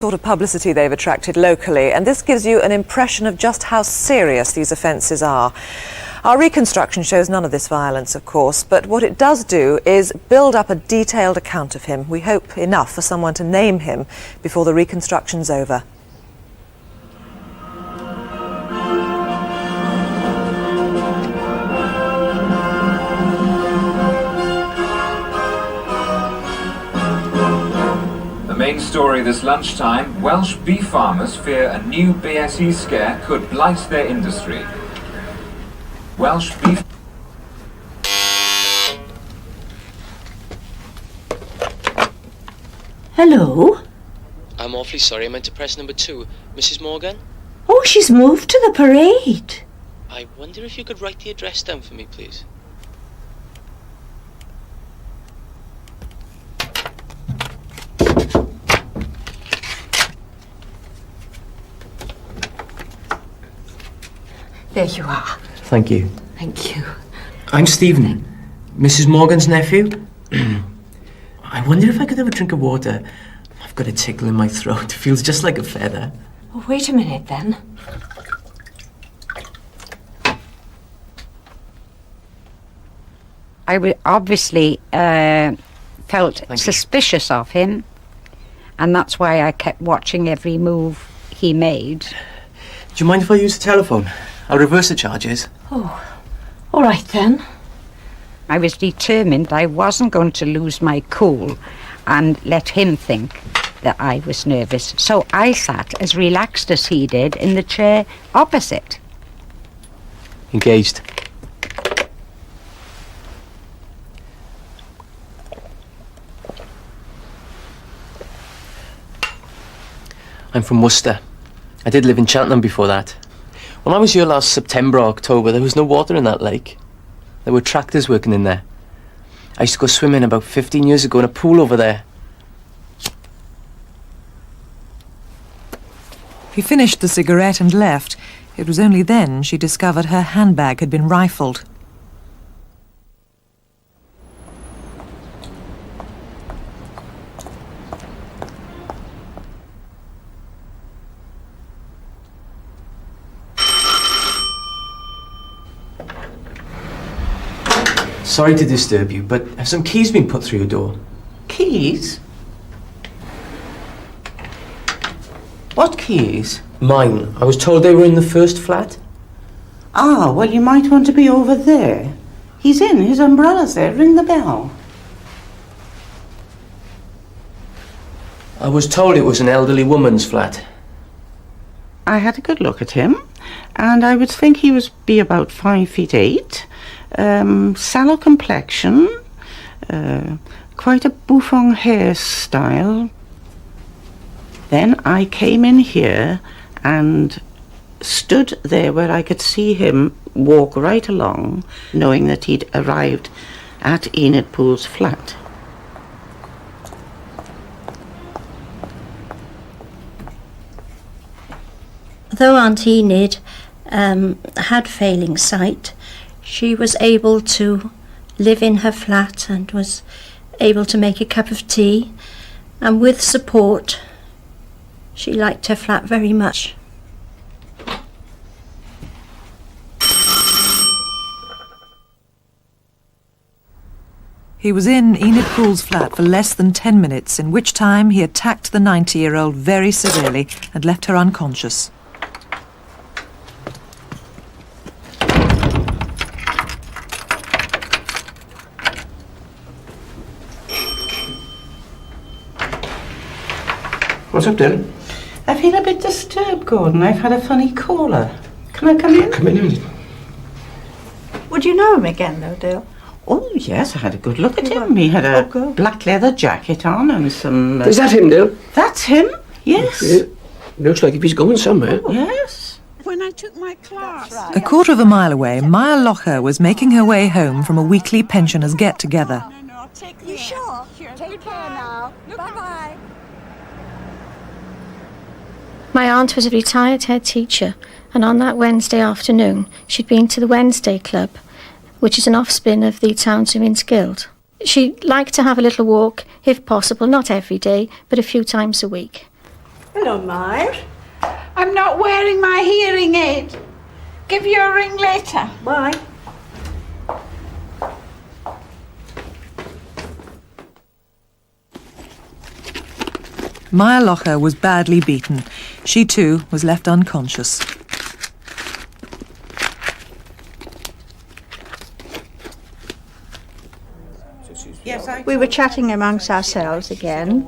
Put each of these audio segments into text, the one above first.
Sort of publicity they've attracted locally, and this gives you an impression of just how serious these offences are. Our reconstruction shows none of this violence, of course, but what it does do is build up a detailed account of him. We hope enough for someone to name him before the reconstruction's over. Main story this lunchtime, Welsh beef farmers fear a new BSE scare could blight their industry. Welsh beef... Hello? I'm awfully sorry, I meant to press number 2. Mrs. Morgan? Oh, she's moved to the parade. I wonder if you could write the address down for me, please. There you are. Thank you. Thank you. I'm Stephen, Mrs. Morgan's nephew. I wonder if I could have a drink of water. I've got a tickle in my throat. It feels just like a feather. Oh, wait a minute then. I obviously felt suspicious of him, and that's why I kept watching every move he made. Do you mind if I use the telephone? I'll reverse the charges. Oh, all right then. I was determined I wasn't going to lose my cool and let him think that I was nervous. So I sat as relaxed as he did in the chair opposite. Engaged. I'm from Worcester. I did live in Cheltenham before that. When I was here last September or October, there was no water in that lake. There were tractors working in there. I used to go swimming about 15 years ago in a pool over there. He finished the cigarette and left. It was only then she discovered her handbag had been rifled. Sorry to disturb you, but have some keys been put through your door? Keys? What keys? Mine. I was told they were in the first flat. Ah, well, you might want to be over there. He's in. His umbrella's there. Ring the bell. I was told it was an elderly woman's flat. I had a good look at him, and I would think he would be about 5'8". Sallow complexion, quite a bouffant hairstyle. Then I came in here and stood there where I could see him walk right along, knowing that he'd arrived at Enid Poole's flat. Though Aunt Enid had failing sight, she was able to live in her flat and was able to make a cup of tea, and with support, she liked her flat very much. He was in Enid Poole's flat for less than 10 minutes, in which time he attacked the 90-year-old very severely and left her unconscious. What's up, Dylan? I feel a bit disturbed, Gordon. I've had a funny caller. Can I come in? Come in. Would you know him again, though, Dale? Oh, yes, I had a good look at him. He had a black leather jacket on and some... Is that him, Dale? That's him, yes. Yeah. Looks like if he's going somewhere. Yes. When I took my class. Right. A quarter of a mile away, Mair Lougher was making her way home from a weekly pensioners' get-together. No, I'll take you sure? Take care now. Bye-bye. My aunt was a retired head teacher, and on that Wednesday afternoon she'd been to the Wednesday Club, which is an offspin of the Town's Women's Guild. She liked to have a little walk, if possible, not every day, but a few times a week. Hello, Mair. I'm not wearing my hearing aid. Give you a ring later. Bye. Mair Lougher was badly beaten. She too was left unconscious. We were chatting amongst ourselves again,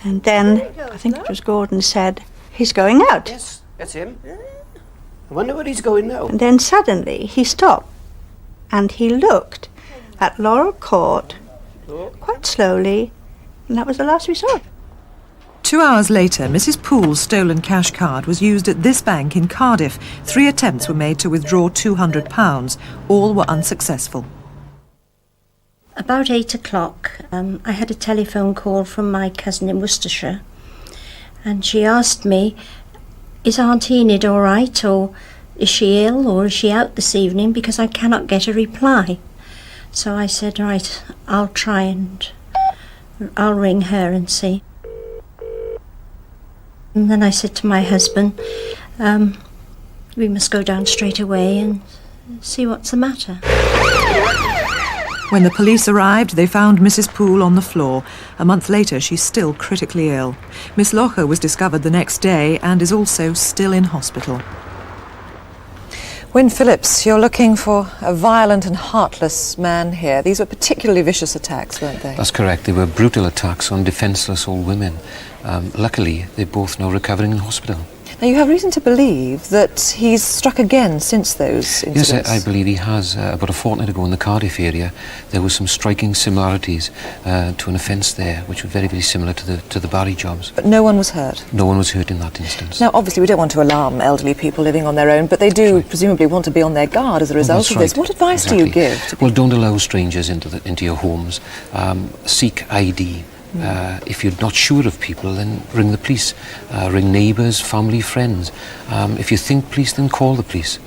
and then I think it was Gordon said, "He's going out." Yes, that's him. I wonder where he's going now. And then suddenly he stopped, and he looked at Laurel Court quite slowly, and that was the last we saw. 2 hours later, Mrs. Poole's stolen cash card was used at this bank in Cardiff. 3 attempts were made to withdraw £200. All were unsuccessful. About 8 o'clock, I had a telephone call from my cousin in Worcestershire, and she asked me, "Is Aunt Enid all right, or is she ill, or is she out this evening, because I cannot get a reply." So I said, right, I'll try and I'll ring her and see. And then I said to my husband, we must go down straight away and see what's the matter. When the police arrived, they found Mrs. Poole on the floor. A month later, she's still critically ill. Miss Lougher was discovered the next day and is also still in hospital. Wynne Phillips, you're looking for a violent and heartless man here. These were particularly vicious attacks, weren't they? That's correct. They were brutal attacks on defenceless old women. Luckily, they're both now recovering in hospital. Now, you have reason to believe that he's struck again since those incidents. Yes, I believe he has. About a fortnight ago in the Cardiff area, there were some striking similarities to an offence there, which were very, very similar to the Barry jobs. But no one was hurt? No one was hurt in that instance. Now, obviously, we don't want to alarm elderly people living on their own, but they do presumably want to be on their guard as a result of this. What advice do you give to people? Well, don't allow strangers into your homes. Seek ID. If you're not sure of people, then ring the police. Ring neighbours, family, friends. If you think police, then call the police.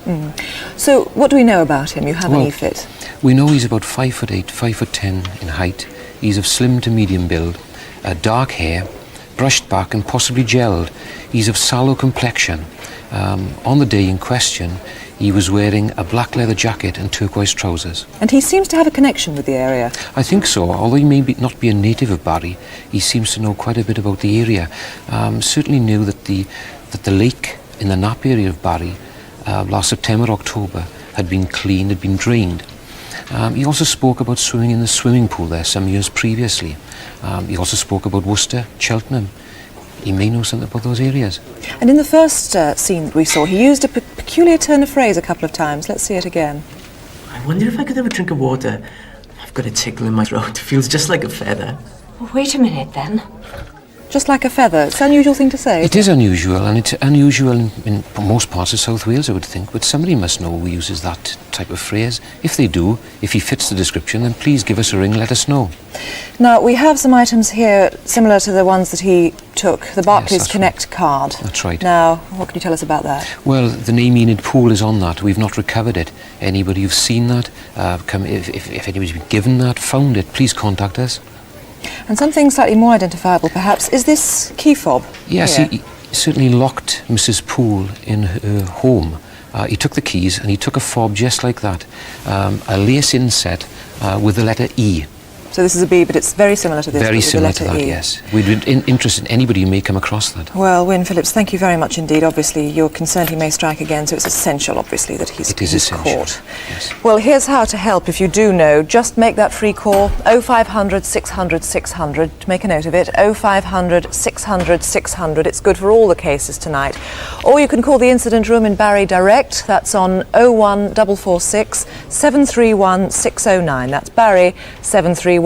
So, what do we know about him? You have any fit? We know he's about 5'8", 5'10" in height. He's of slim to medium build, dark hair, brushed back and possibly gelled. He's of sallow complexion. On the day in question, he was wearing a black leather jacket and turquoise trousers. And he seems to have a connection with the area. I think so. Although he may not be a native of Barry, he seems to know quite a bit about the area. Certainly knew that the lake in the Knapp area of Barry last September, October, had been cleaned, had been drained. He also spoke about swimming in the swimming pool there some years previously. He also spoke about Worcester, Cheltenham. He may know something about those areas. And in the first scene we saw, he used a peculiar turn of phrase a couple of times. Let's see it again. I wonder if I could have a drink of water. I've got a tickle in my throat. It feels just like a feather. Well, wait a minute then. Just like a feather. It's an unusual thing to say. It is unusual, and it's unusual in most parts of South Wales, I would think. But somebody must know who uses that type of phrase. If they do, if he fits the description, then please give us a ring, let us know. Now, we have some items here similar to the ones that he took, the Barclays Connect card. That's right. Now, what can you tell us about that? Well, the name Enid Poole is on that. We've not recovered it. Anybody who's seen that, if anybody's been given that, found it, please contact us. And something slightly more identifiable, perhaps, is this key fob? Yes, he certainly locked Mrs. Poole in her home. He took the keys and he took a fob just like that, a lace inset with the letter E. So this is a B, but it's very similar to this. Very similar to that, E. yes. We'd be interested in anybody who may come across that. Well, Wynne Phillips, thank you very much indeed. Obviously, you're concerned he may strike again, so it's essential, obviously, that he's caught. Yes. Well, here's how to help if you do know. Just make that free call, 0500 600 600. Make a note of it, 0500 600 600. It's good for all the cases tonight. Or you can call the incident room in Barry direct. That's on 01446 731 609. That's Barry 731 609.